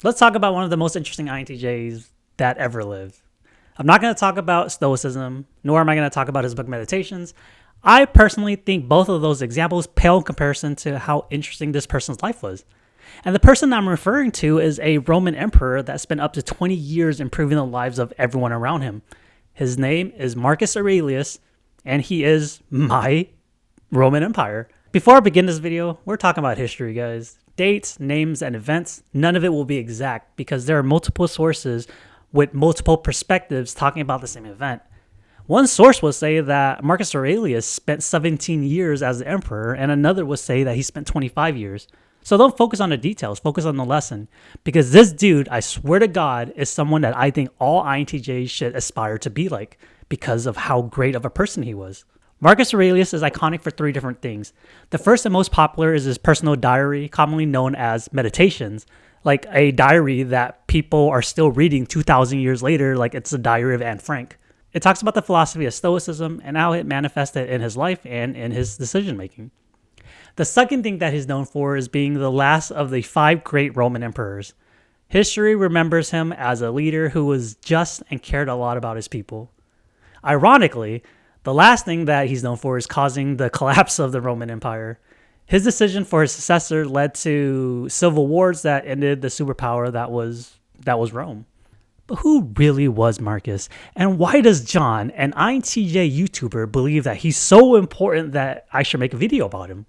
Let's talk about one of the most interesting INTJs that ever lived. I'm not going to talk about Stoicism, nor am I going to talk about his book Meditations. I personally think both of those examples pale in comparison to how interesting this person's life was. And the person I'm referring to is a Roman emperor that spent up to 20 years improving the lives of everyone around him. His name is Marcus Aurelius, and he is my Roman Empire. Before I begin this video, we're talking about history, guys. Dates, names, and events, none of it will be exact because there are multiple sources with multiple perspectives talking about the same event. One source will say that Marcus Aurelius spent 17 years as the emperor, and another will say that he spent 25 years. So don't focus on the details, focus on the lesson. Because this dude, I swear to God, is someone that I think all INTJs should aspire to be like because of how great of a person he was. Marcus Aurelius is iconic for three different things. The first and most popular is his personal diary, commonly known as Meditations, like a diary that people are still reading 2,000 years later, like it's the diary of Anne Frank. It talks about the philosophy of Stoicism and how it manifested in his life and in his decision making. The second thing that he's known for is being the last of the 5 great Roman emperors. History remembers him as a leader who was just and cared a lot about his people. Ironically, the last thing that he's known for is causing the collapse of the Roman Empire. His decision for his successor led to civil wars that ended the superpower that was Rome. But who really was Marcus? And why does John, an INTJ YouTuber, believe that he's so important that I should make a video about him?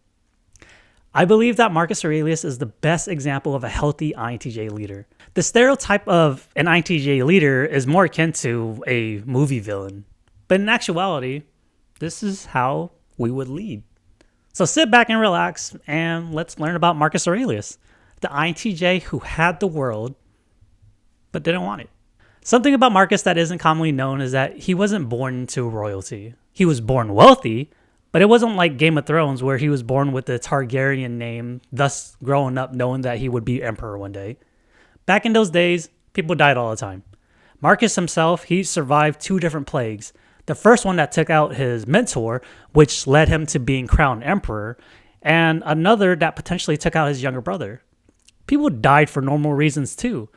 I believe that Marcus Aurelius is the best example of a healthy INTJ leader. The stereotype of an INTJ leader is more akin to a movie villain. But in actuality, this is how we would lead. So sit back and relax, and let's learn about Marcus Aurelius, the INTJ who had the world, but didn't want it. Something about Marcus that isn't commonly known is that he wasn't born into royalty. He was born wealthy, but it wasn't like Game of Thrones where he was born with the Targaryen name, thus growing up knowing that he would be emperor one day. Back in those days, people died all the time. Marcus himself, he survived 2 different plagues. The first one that took out his mentor, which led him to being crowned emperor, and another that potentially took out his younger brother. People died for normal reasons too.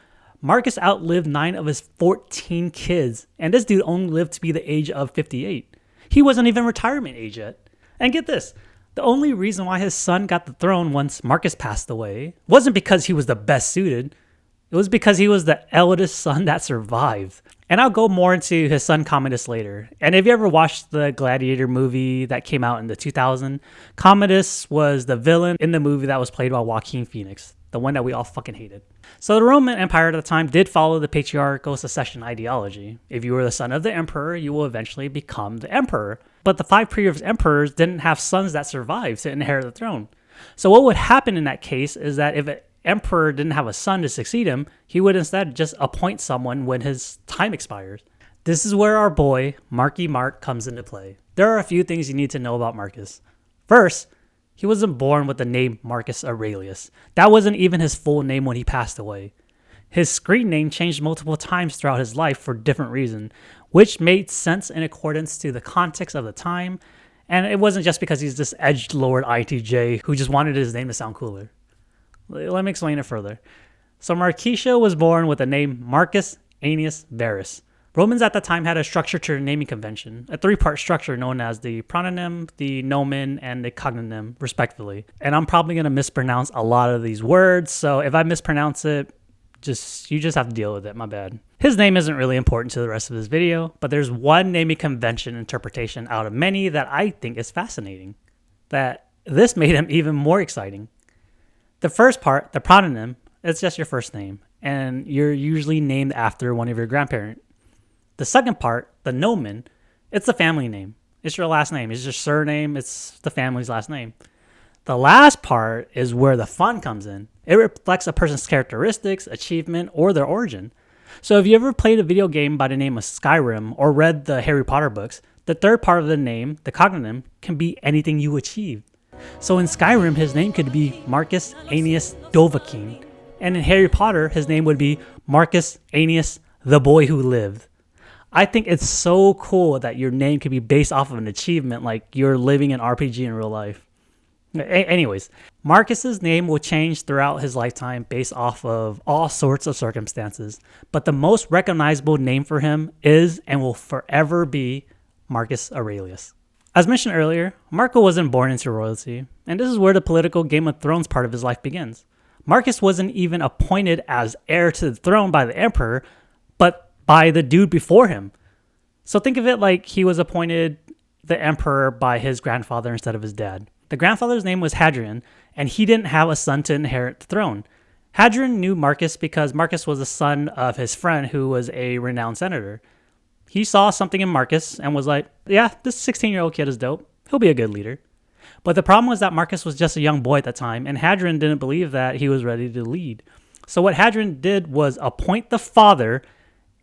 Marcus outlived 9 of his 14 kids, and this dude only lived to be the age of 58. He wasn't even retirement age yet. And get this, the only reason why his son got the throne once Marcus passed away wasn't because he was the best suited. It was because he was the eldest son that survived. And I'll go more into his son Commodus later. And if you ever watched the Gladiator movie that came out in the 2000, Commodus was the villain in the movie that was played by Joaquin Phoenix, the one that we all fucking hated. So the Roman Empire at the time did follow the patriarchal succession ideology. If you were the son of the emperor, you will eventually become the emperor. But the 5 previous emperors didn't have sons that survived to inherit the throne. So what would happen in that case is that if an emperor didn't have a son to succeed him, he would instead just appoint someone when his time expires. This is where our boy, Marky Mark, comes into play. There are a few things you need to know about Marcus. First, he wasn't born with the name Marcus Aurelius. That wasn't even his full name when he passed away. His screen name changed multiple times throughout his life for different reasons, which made sense in accordance to the context of the time, and it wasn't just because he's this edgelord INTJ who just wanted his name to sound cooler. Let me explain it further. So Marquisio was born with the name Marcus Aeneas Verus. Romans at the time had a structure to their naming convention, a 3-part structure known as the prononym, the nomen, and the cognomen, respectively. And I'm probably going to mispronounce a lot of these words, so if I mispronounce it, you just have to deal with it, my bad. His name isn't really important to the rest of this video, but there's one naming convention interpretation out of many that I think is fascinating. That this made him even more exciting. The first part, the prononym, it's just your first name, and you're usually named after one of your grandparents. The second part, the nomen, it's the family name. It's your last name. It's your surname. It's the family's last name. The last part is where the fun comes in. It reflects a person's characteristics, achievement, or their origin. So if you ever played a video game by the name of Skyrim or read the Harry Potter books, the third part of the name, the cognomen, can be anything you achieved. So in Skyrim, his name could be Marcus Aeneas Dovahkiin. And in Harry Potter, his name would be Marcus Aeneas, the boy who lived. I think it's so cool that your name could be based off of an achievement like you're living an RPG in real life. Anyways, Marcus's name will change throughout his lifetime based off of all sorts of circumstances, but the most recognizable name for him is and will forever be Marcus Aurelius. As mentioned earlier, Marco wasn't born into royalty, and this is where the political Game of Thrones part of his life begins. Marcus wasn't even appointed as heir to the throne by the emperor, but by the dude before him. So think of it like he was appointed the emperor by his grandfather instead of his dad. The grandfather's name was Hadrian, and he didn't have a son to inherit the throne. Hadrian knew Marcus because Marcus was the son of his friend who was a renowned senator. He saw something in Marcus and was like, yeah, this 16-year-old kid is dope. He'll be a good leader. But the problem was that Marcus was just a young boy at the time, and Hadrian didn't believe that he was ready to lead. So what Hadrian did was appoint the father,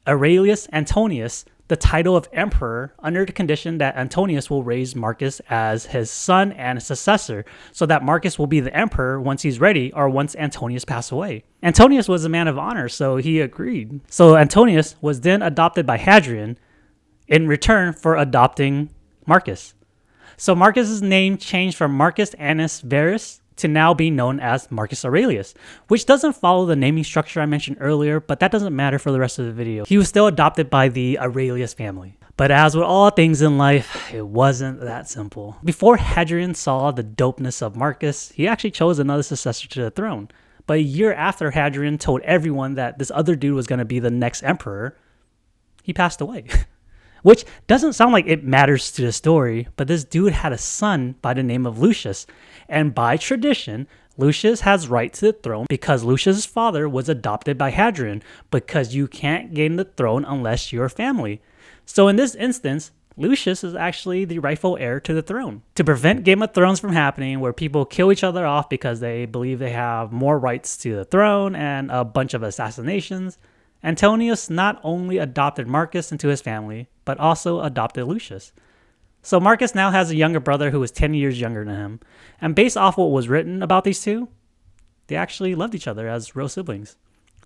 Aurelius Antonius, the title of emperor under the condition that Antonius will raise Marcus as his son and successor, so that Marcus will be the emperor once he's ready or once Antonius passed away. Antonius was a man of honor, so he agreed. So Antonius was then adopted by Hadrian in return for adopting Marcus. So Marcus's name changed from Marcus Annus Verus to now be known as Marcus Aurelius, which doesn't follow the naming structure I mentioned earlier, but that doesn't matter for the rest of the video. He was still adopted by the Aurelius family. But as with all things in life, it wasn't that simple. Before Hadrian saw the dopeness of Marcus, he actually chose another successor to the throne. But a year after Hadrian told everyone that this other dude was going to be the next emperor, he passed away. Which doesn't sound like it matters to the story, but this dude had a son by the name of Lucius. And by tradition, Lucius has right to the throne because Lucius's father was adopted by Hadrian, because you can't gain the throne unless you're family. So in this instance, Lucius is actually the rightful heir to the throne. To prevent Game of Thrones from happening, where people kill each other off because they believe they have more rights to the throne and a bunch of assassinations, Antonius not only adopted Marcus into his family, but also adopted Lucius. So Marcus now has a younger brother who is 10 years younger than him. And based off what was written about these two, they actually loved each other as real siblings.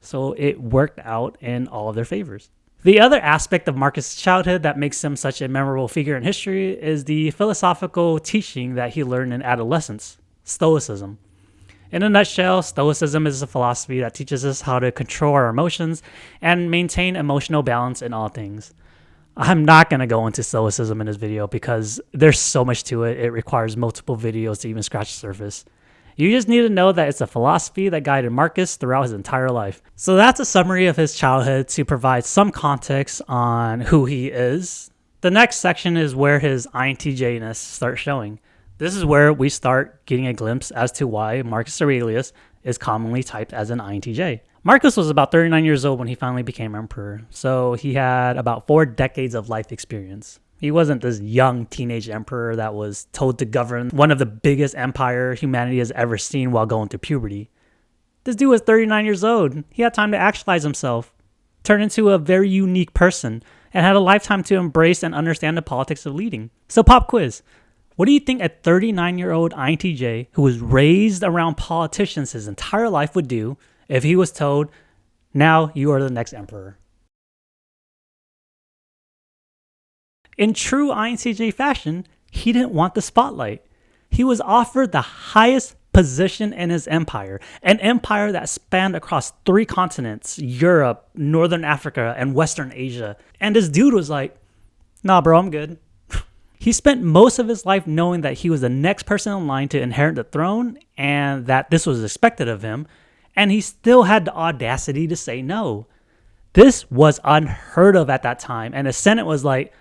So it worked out in all of their favors. The other aspect of Marcus' childhood that makes him such a memorable figure in history is the philosophical teaching that he learned in adolescence, Stoicism. In a nutshell, Stoicism is a philosophy that teaches us how to control our emotions and maintain emotional balance in all things. I'm not going to go into Stoicism in this video because there's so much to it. It requires multiple videos to even scratch the surface. You just need to know that it's a philosophy that guided Marcus throughout his entire life. So that's a summary of his childhood to provide some context on who he is. The next section is where his INTJ-ness starts showing. This is where we start getting a glimpse as to why Marcus Aurelius is commonly typed as an INTJ. Marcus was about 39 years old when he finally became emperor, so he had about 4 decades of life experience. He wasn't this young teenage emperor that was told to govern one of the biggest empire humanity has ever seen while going through puberty. This dude was 39 years old. He had time to actualize himself, turn into a very unique person, and had a lifetime to embrace and understand the politics of leading. So pop quiz. What do you think a 39-year-old INTJ who was raised around politicians his entire life would do if he was told, now you are the next emperor? In true INTJ fashion, he didn't want the spotlight. He was offered the highest position in his empire, an empire that spanned across 3 continents, Europe, Northern Africa, and Western Asia. And this dude was like, nah, bro, I'm good. He spent most of his life knowing that he was the next person in line to inherit the throne and that this was expected of him, and he still had the audacity to say no. This was unheard of at that time, and the Senate was like,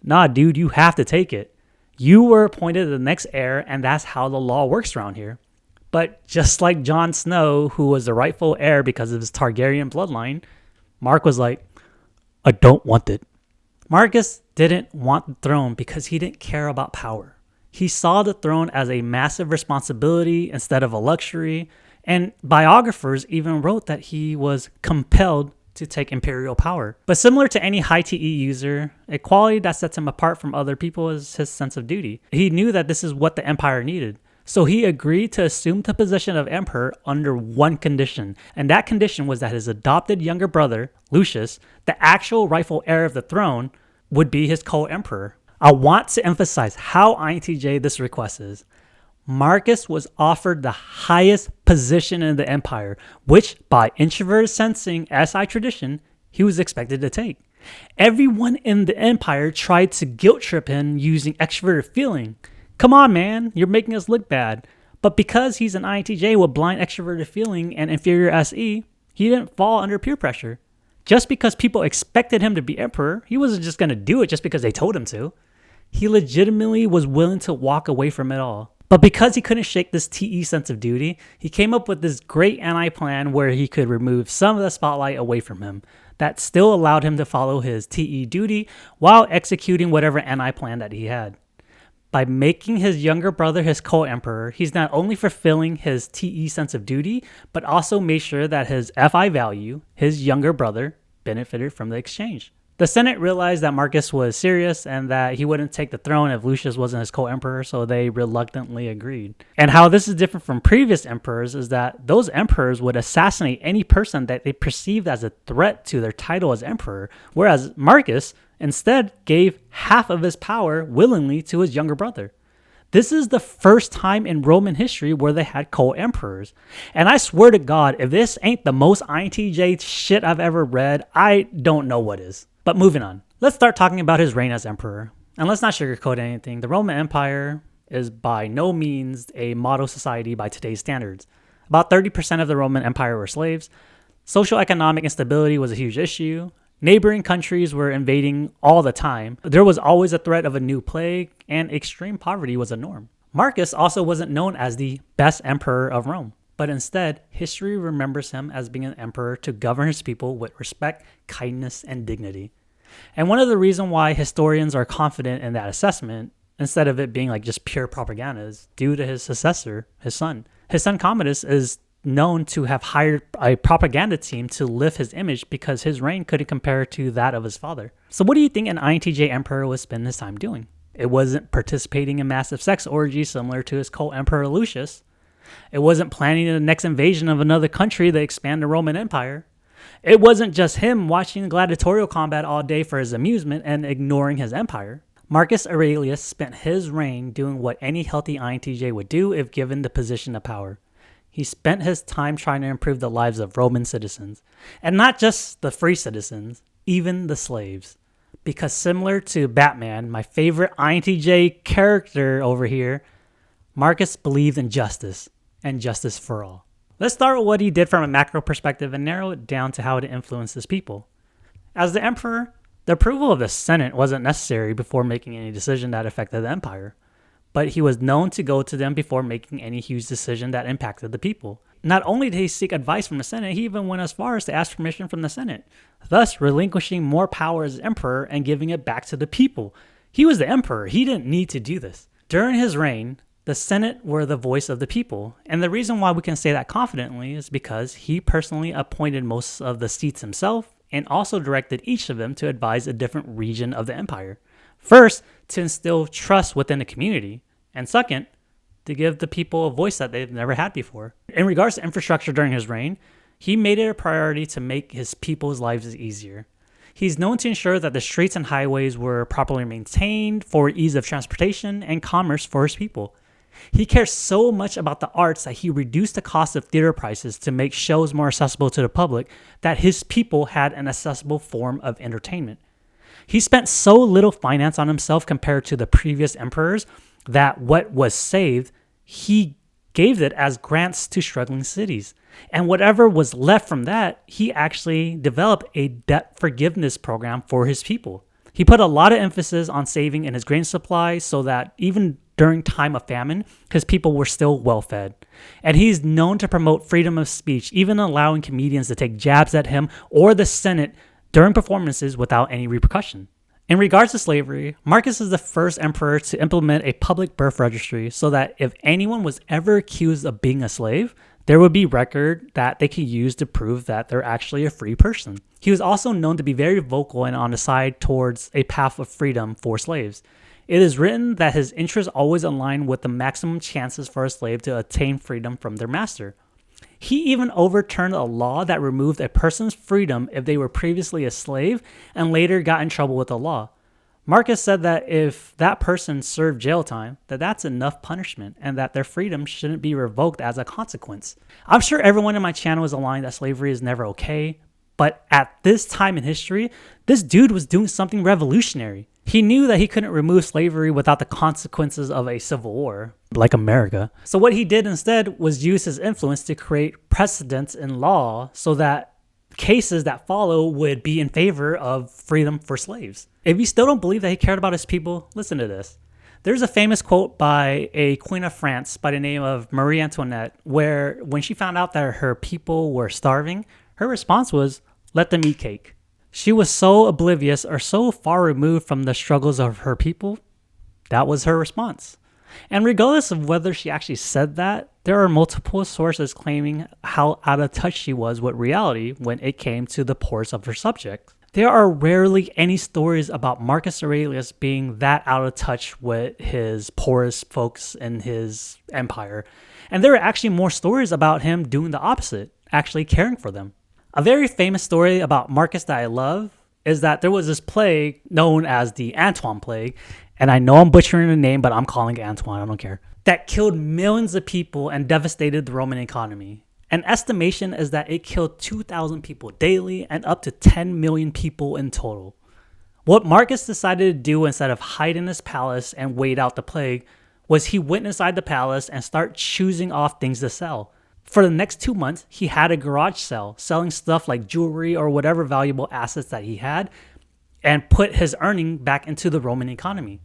nah, dude, you have to take it. You were appointed the next heir, and that's how the law works around here. But just like Jon Snow, who was the rightful heir because of his Targaryen bloodline, Mark was like, I don't want it. Marcus didn't want the throne because he didn't care about power. He saw the throne as a massive responsibility instead of a luxury, and biographers even wrote that he was compelled to take imperial power. But similar to any high TE user, a quality that sets him apart from other people is his sense of duty. He knew that this is what the empire needed. So he agreed to assume the position of emperor under one condition, and that condition was that his adopted younger brother, Lucius, the actual rightful heir of the throne, would be his co-emperor. I want to emphasize how INTJ this request is. Marcus was offered the highest position in the empire, which, by introverted sensing SI tradition, he was expected to take. Everyone in the empire tried to guilt trip him using extroverted feeling. Come on, man, you're making us look bad. But because he's an INTJ with blind extroverted feeling and inferior SE, he didn't fall under peer pressure. Just because people expected him to be emperor, he wasn't just going to do it just because they told him to. He legitimately was willing to walk away from it all. But because he couldn't shake this TE sense of duty, he came up with this great anti-plan where he could remove some of the spotlight away from him that still allowed him to follow his TE duty while executing whatever anti-plan that he had. By making his younger brother his co-emperor, he's not only fulfilling his TE sense of duty, but also made sure that his FI value, his younger brother, benefited from the exchange. The Senate realized that Marcus was serious and that he wouldn't take the throne if Lucius wasn't his co-emperor, so they reluctantly agreed. And how this is different from previous emperors is that those emperors would assassinate any person that they perceived as a threat to their title as emperor, whereas Marcus instead gave half of his power willingly to his younger brother. This is the first time in Roman history where they had co-emperors. And I swear to God, if this ain't the most INTJ shit I've ever read, I don't know what is. But moving on, let's start talking about his reign as emperor. And let's not sugarcoat anything. The Roman Empire is by no means a model society by today's standards. About 30% of the Roman Empire were slaves. Social economic instability was a huge issue. Neighboring countries were invading all the time. There was always a threat of a new plague, and extreme poverty was a norm. Marcus also wasn't known as the best emperor of Rome, but instead, history remembers him as being an emperor to govern his people with respect, kindness, and dignity. And one of the reasons why historians are confident in that assessment, instead of it being like just pure propaganda, is due to his successor, his son. His son Commodus is known to have hired a propaganda team to lift his image because his reign couldn't compare to that of his father. So what do you think an INTJ emperor would spend his time doing? It wasn't participating in massive sex orgies similar to his co-emperor Lucius. It wasn't planning the next invasion of another country to expand the Roman Empire. It wasn't just him watching gladiatorial combat all day for his amusement and ignoring his empire. Marcus Aurelius spent his reign doing what any healthy INTJ would do if given the position of power. He spent his time trying to improve the lives of Roman citizens, and not just the free citizens, even the slaves. Because similar to Batman, my favorite INTJ character over here, Marcus believed in justice, and justice for all. Let's start with what he did from a macro perspective and narrow it down to how it influenced his people. As the emperor, the approval of the Senate wasn't necessary before making any decision that affected the empire, but he was known to go to them before making any huge decision that impacted the people. Not only did he seek advice from the Senate, he even went as far as to ask permission from the Senate, thus relinquishing more power as emperor and giving it back to the people. He was the emperor. He didn't need to do this. During his reign, the Senate were the voice of the people, and the reason why we can say that confidently is because he personally appointed most of the seats himself and also directed each of them to advise a different region of the empire. First, to instill trust within the community, and second, to give the people a voice that they've never had before. In regards to infrastructure during his reign, he made it a priority to make his people's lives easier. He's known to ensure that the streets and highways were properly maintained for ease of transportation and commerce for his people. He cares so much about the arts that he reduced the cost of theater prices to make shows more accessible to the public, that his people had an accessible form of entertainment. He spent so little finance on himself compared to the previous emperors that what was saved, he gave it as grants to struggling cities. And whatever was left from that, he actually developed a debt forgiveness program for his people. He put a lot of emphasis on saving in his grain supply so that even during time of famine, his people were still well fed. And he's known to promote freedom of speech, even allowing comedians to take jabs at him or the Senate during performances without any repercussion. In regards to slavery, Marcus is the first emperor to implement a public birth registry so that if anyone was ever accused of being a slave, there would be record that they could use to prove that they're actually a free person. He was also known to be very vocal and on the side towards a path of freedom for slaves. It is written that his interests always align with the maximum chances for a slave to attain freedom from their master. He even overturned a law that removed a person's freedom if they were previously a slave and later got in trouble with the law. Marcus said that if that person served jail time, that's enough punishment and that their freedom shouldn't be revoked as a consequence. I'm sure everyone in my channel is aligned that slavery is never okay, but at this time in history, this dude was doing something revolutionary. He knew that he couldn't remove slavery without the consequences of a civil war, like America. So what he did instead was use his influence to create precedents in law so that cases that follow would be in favor of freedom for slaves. If you still don't believe that he cared about his people, listen to this. There's a famous quote by a queen of France by the name of Marie Antoinette, where when she found out that her people were starving, her response was, "Let them eat cake." She was so oblivious or so far removed from the struggles of her people, that was her response. And regardless of whether she actually said that, there are multiple sources claiming how out of touch she was with reality when it came to the poorest of her subjects. There are rarely any stories about Marcus Aurelius being that out of touch with his poorest folks in his empire. And there are actually more stories about him doing the opposite, actually caring for them. A very famous story about Marcus that I love is that there was this plague known as the Antoine Plague, and I know I'm butchering the name, but I'm calling it Antoine, I don't care, that killed millions of people and devastated the Roman economy. An estimation is that it killed 2,000 people daily and up to 10 million people in total. What Marcus decided to do instead of hide in his palace and wait out the plague was he went inside the palace and started choosing off things to sell. For the next 2 months, he had a garage sale, selling stuff like jewelry or whatever valuable assets that he had, and put his earning back into the Roman economy.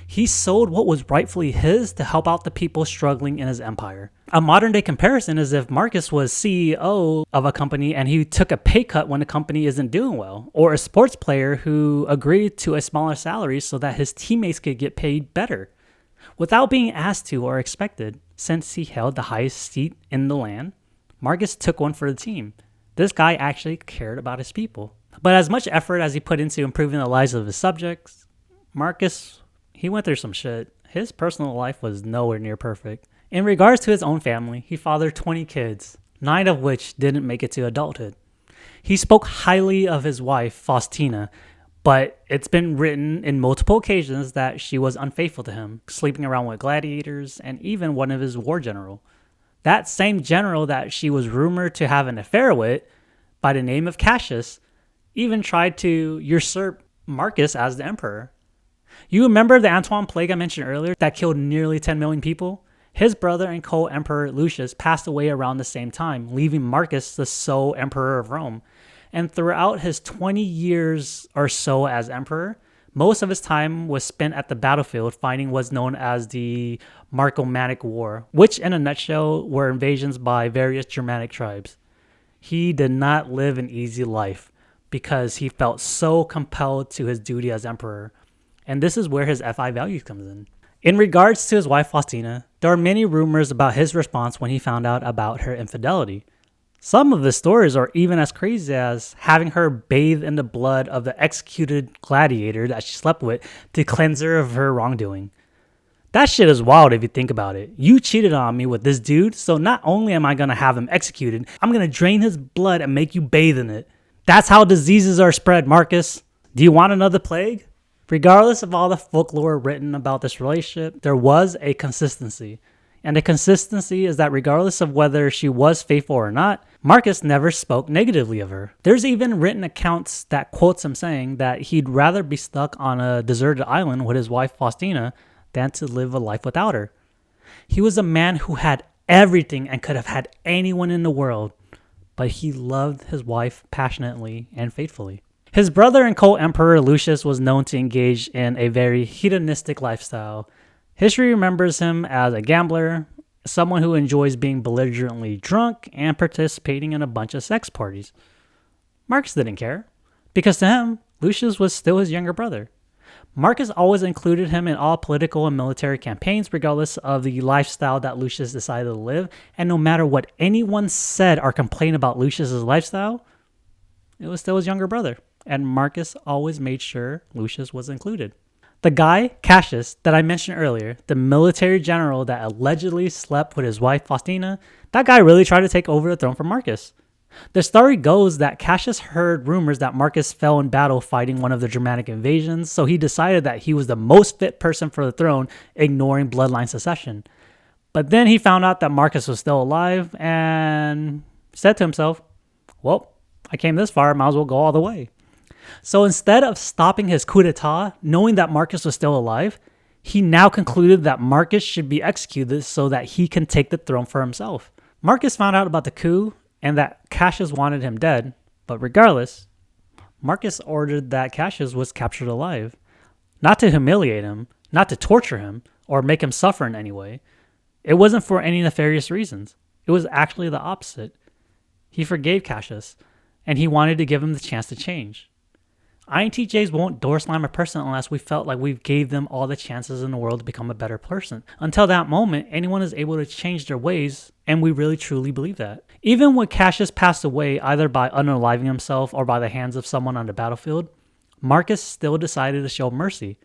He sold what was rightfully his to help out the people struggling in his empire. A modern day comparison is if Marcus was CEO of a company and he took a pay cut when the company isn't doing well, or a sports player who agreed to a smaller salary so that his teammates could get paid better, without being asked to or expected. Since he held the highest seat in the land, Marcus took one for the team. This guy actually cared about his people. But as much effort as he put into improving the lives of his subjects, Marcus, he went through some shit. His personal life was nowhere near perfect. In regards to his own family, he fathered 20 kids, 9 of which didn't make it to adulthood. He spoke highly of his wife, Faustina, but it's been written in multiple occasions that she was unfaithful to him, sleeping around with gladiators and even one of his war general. That same general that she was rumored to have an affair with, by the name of Cassius, even tried to usurp Marcus as the emperor. You remember the Antoine Plague I mentioned earlier that killed nearly 10 million people? His brother and co-emperor Lucius passed away around the same time, leaving Marcus the sole emperor of Rome. And throughout his 20 years or so as emperor, most of his time was spent at the battlefield fighting what's known as the Marcomannic War, which in a nutshell were invasions by various Germanic tribes. He did not live an easy life because he felt so compelled to his duty as emperor. And this is where his FI values comes in. In regards to his wife Faustina, there are many rumors about his response when he found out about her infidelity. Some of the stories are even as crazy as having her bathe in the blood of the executed gladiator that she slept with to cleanse her of her wrongdoing. That shit is wild if you think about it. You cheated on me with this dude, so not only am I going to have him executed, I'm going to drain his blood and make you bathe in it. That's how diseases are spread, Marcus. Do you want another plague? Regardless of all the folklore written about this relationship, there was a consistency. And the consistency is that regardless of whether she was faithful or not, Marcus never spoke negatively of her. There's even written accounts that quotes him saying that he'd rather be stuck on a deserted island with his wife Faustina than to live a life without her. He was a man who had everything and could have had anyone in the world, but he loved his wife passionately and faithfully. His brother and co-emperor Lucius was known to engage in a very hedonistic lifestyle. History remembers him as a gambler, someone who enjoys being belligerently drunk and participating in a bunch of sex parties. Marcus didn't care, because to him, Lucius was still his younger brother. Marcus always included him in all political and military campaigns, regardless of the lifestyle that Lucius decided to live, and no matter what anyone said or complained about Lucius's lifestyle, it was still his younger brother, and Marcus always made sure Lucius was included. The guy, Cassius, that I mentioned earlier, the military general that allegedly slept with his wife Faustina, that guy really tried to take over the throne from Marcus. The story goes that Cassius heard rumors that Marcus fell in battle fighting one of the Germanic invasions, so he decided that he was the most fit person for the throne, ignoring bloodline succession. But then he found out that Marcus was still alive and said to himself, well, I came this far, might as well go all the way. So instead of stopping his coup d'etat, knowing that Marcus was still alive, he now concluded that Marcus should be executed so that he can take the throne for himself. Marcus found out about the coup and that Cassius wanted him dead, but regardless, Marcus ordered that Cassius was captured alive. Not to humiliate him, not to torture him, or make him suffer in any way. It wasn't for any nefarious reasons. It was actually the opposite. He forgave Cassius, and he wanted to give him the chance to change. INTJs won't door slam a person unless we felt like we gave them all the chances in the world to become a better person. Until that moment, anyone is able to change their ways, and we really truly believe that. Even when Cassius passed away, either by unaliving himself or by the hands of someone on the battlefield, Marcus still decided to show mercy.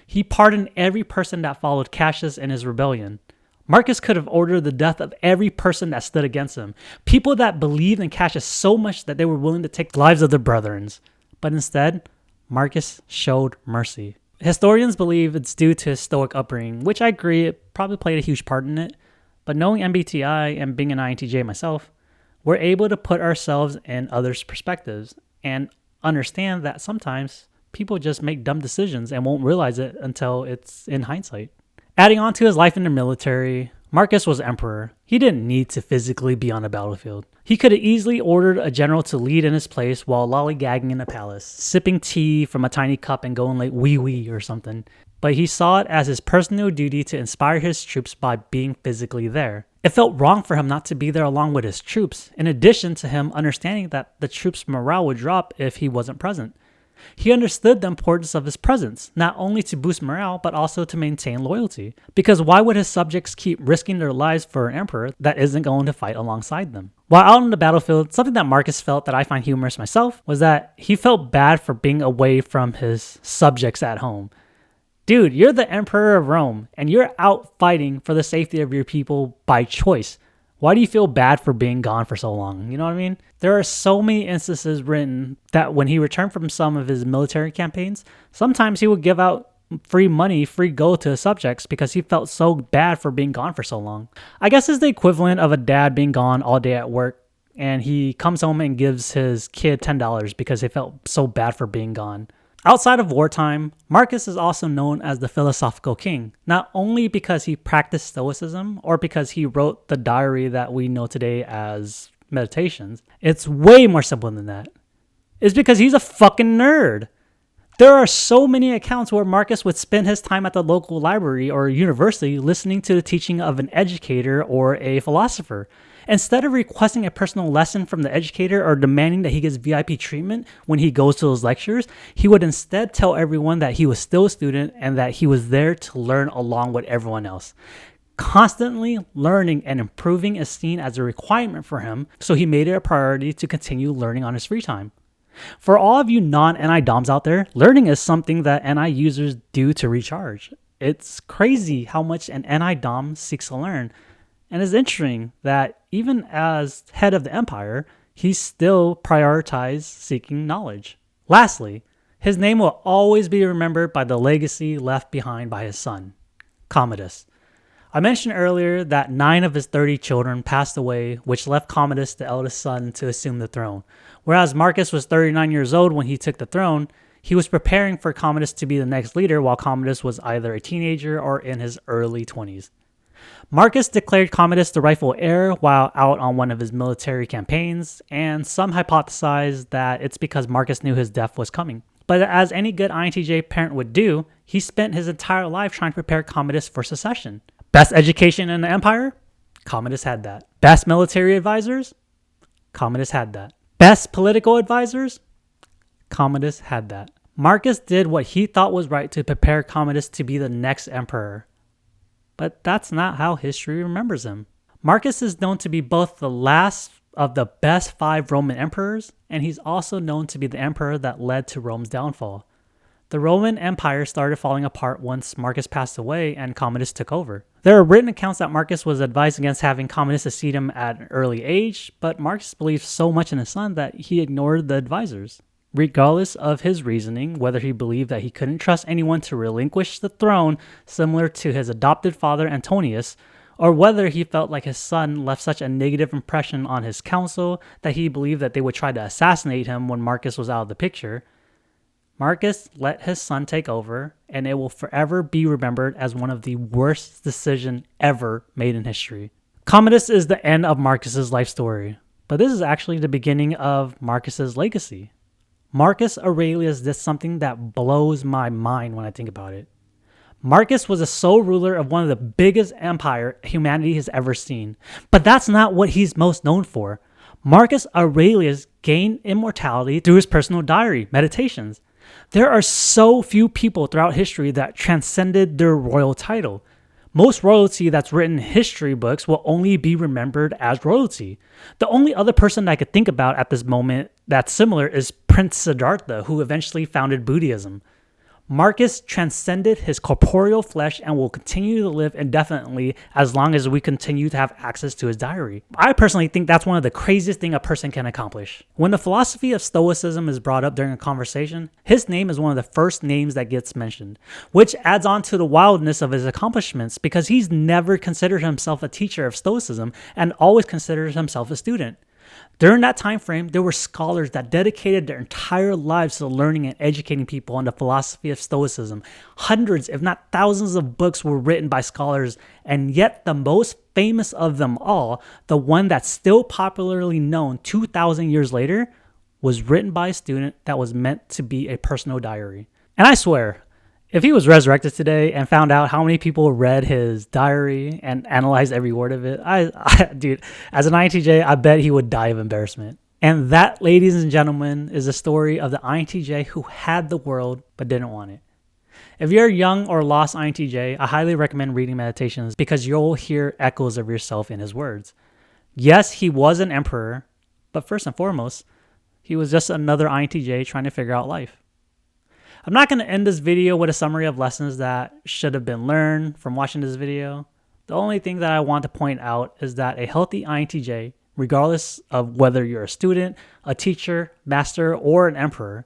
He pardoned every person that followed Cassius in his rebellion. Marcus could have ordered the death of every person that stood against him, people that believed in Cassius so much that they were willing to take the lives of their brethren. But instead, Marcus showed mercy. Historians believe it's due to his stoic upbringing, which I agree, it probably played a huge part in it. But knowing MBTI and being an INTJ myself, we're able to put ourselves in others' perspectives and understand that sometimes people just make dumb decisions and won't realize it until it's in hindsight. Adding on to his life in the military, Marcus was emperor. He didn't need to physically be on the battlefield. He could have easily ordered a general to lead in his place while lollygagging in a palace, sipping tea from a tiny cup and going like wee wee or something. But he saw it as his personal duty to inspire his troops by being physically there. It felt wrong for him not to be there along with his troops, in addition to him understanding that the troops' morale would drop if he wasn't present. He understood the importance of his presence, not only to boost morale, but also to maintain loyalty. Because why would his subjects keep risking their lives for an emperor that isn't going to fight alongside them? While out on the battlefield, something that Marcus felt that I find humorous myself was that he felt bad for being away from his subjects at home. Dude, you're the emperor of Rome, and you're out fighting for the safety of your people by choice. Why do you feel bad for being gone for so long? You know what I mean? There are so many instances written that when he returned from some of his military campaigns, sometimes he would give out free money, free gold to his subjects because he felt so bad for being gone for so long. I guess it's the equivalent of a dad being gone all day at work and he comes home and gives his kid $10 because they felt so bad for being gone. Outside of wartime, Marcus is also known as the philosophical king, not only because he practiced stoicism or because he wrote the diary that we know today as Meditations. It's way more simple than that. It's because he's a fucking nerd. There are so many accounts where Marcus would spend his time at the local library or university listening to the teaching of an educator or a philosopher. Instead of requesting a personal lesson from the educator or demanding that he gets VIP treatment when he goes to those lectures, he would instead tell everyone that he was still a student and that he was there to learn along with everyone else. Constantly learning and improving is seen as a requirement for him, so he made it a priority to continue learning on his free time. For all of you non-NI DOMs out there, learning is something that NI users do to recharge. It's crazy how much an NI DOM seeks to learn. And it's interesting that even as head of the empire, he still prioritized seeking knowledge. Lastly, his name will always be remembered by the legacy left behind by his son, Commodus. I mentioned earlier that 9 of his 30 children passed away, which left Commodus, the eldest son, to assume the throne. Whereas Marcus was 39 years old when he took the throne, he was preparing for Commodus to be the next leader while Commodus was either a teenager or in his early 20s. Marcus declared Commodus the rightful heir while out on one of his military campaigns, and some hypothesize that it's because Marcus knew his death was coming. But as any good INTJ parent would do, he spent his entire life trying to prepare Commodus for succession. Best education in the empire? Commodus had that. Best military advisors? Commodus had that. Best political advisors? Commodus had that. Marcus did what he thought was right to prepare Commodus to be the next emperor. But that's not how history remembers him. Marcus is known to be both the last of the best 5 Roman emperors, and he's also known to be the emperor that led to Rome's downfall. The Roman Empire started falling apart once Marcus passed away and Commodus took over. There are written accounts that Marcus was advised against having Commodus succeed him at an early age, but Marcus believed so much in his son that he ignored the advisors. Regardless of his reasoning, whether he believed that he couldn't trust anyone to relinquish the throne similar to his adopted father Antonius, or whether he felt like his son left such a negative impression on his council that he believed that they would try to assassinate him when Marcus was out of the picture, Marcus let his son take over, and it will forever be remembered as one of the worst decisions ever made in history. Commodus is the end of Marcus's life story, but this is actually the beginning of Marcus's legacy. Marcus Aurelius did something that blows my mind when I think about it. Marcus was a sole ruler of one of the biggest empire humanity has ever seen, but that's not what he's most known for. Marcus Aurelius gained immortality through his personal diary, meditations. There are so few people throughout history that transcended their royal title. Most royalty that's written in history books will only be remembered as royalty. The only other person I could think about at this moment that's similar is Prince Siddhartha, who eventually founded Buddhism. Marcus transcended his corporeal flesh and will continue to live indefinitely as long as we continue to have access to his diary. I personally think that's one of the craziest things a person can accomplish. When the philosophy of Stoicism is brought up during a conversation, his name is one of the first names that gets mentioned, which adds on to the wildness of his accomplishments because he's never considered himself a teacher of Stoicism and always considered himself a student. During that time frame, there were scholars that dedicated their entire lives to learning and educating people on the philosophy of Stoicism. Hundreds, if not thousands of books were written by scholars, and yet the most famous of them all, the one that's still popularly known 2,000 years later, was written by a student that was meant to be a personal diary. And I swear, if he was resurrected today and found out how many people read his diary and analyzed every word of it, dude, as an INTJ, I bet he would die of embarrassment. And that, ladies and gentlemen, is the story of the INTJ who had the world but didn't want it. If you're a young or lost INTJ, I highly recommend reading Meditations because you'll hear echoes of yourself in his words. Yes, he was an emperor, but first and foremost, he was just another INTJ trying to figure out life. I'm not going to end this video with a summary of lessons that should have been learned from watching this video. The only thing that I want to point out is that a healthy INTJ, regardless of whether you're a student, a teacher, master, or an emperor,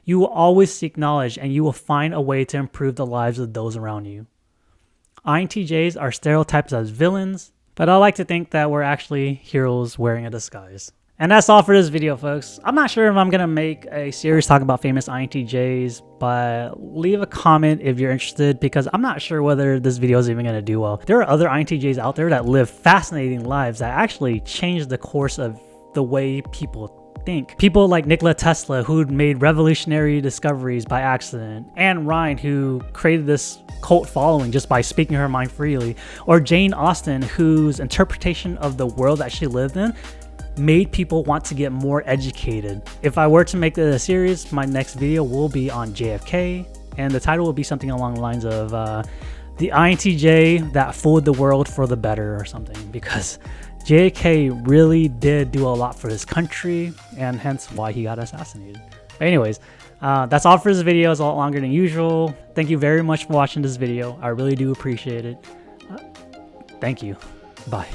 you will always seek knowledge and you will find a way to improve the lives of those around you. INTJs are stereotyped as villains, but I like to think that we're actually heroes wearing a disguise. And that's all for this video, folks. I'm not sure if I'm going to make a series talking about famous INTJs, but leave a comment if you're interested because I'm not sure whether this video is even going to do well. There are other INTJs out there that live fascinating lives that actually change the course of the way people think. People like Nikola Tesla, who made revolutionary discoveries by accident, Anne Ryan, who created this cult following just by speaking her mind freely, or Jane Austen, whose interpretation of the world that she lived in made people want to get more educated. If I were to make it a series, my next video will be on JFK, and the title will be something along the lines of the INTJ that fooled the world for the better or something, because JFK really did do a lot for this country, and hence why he got assassinated. But anyways, that's all for this video. It's a lot longer than usual. Thank you very much for watching this video. I really do appreciate it. Thank you. Bye.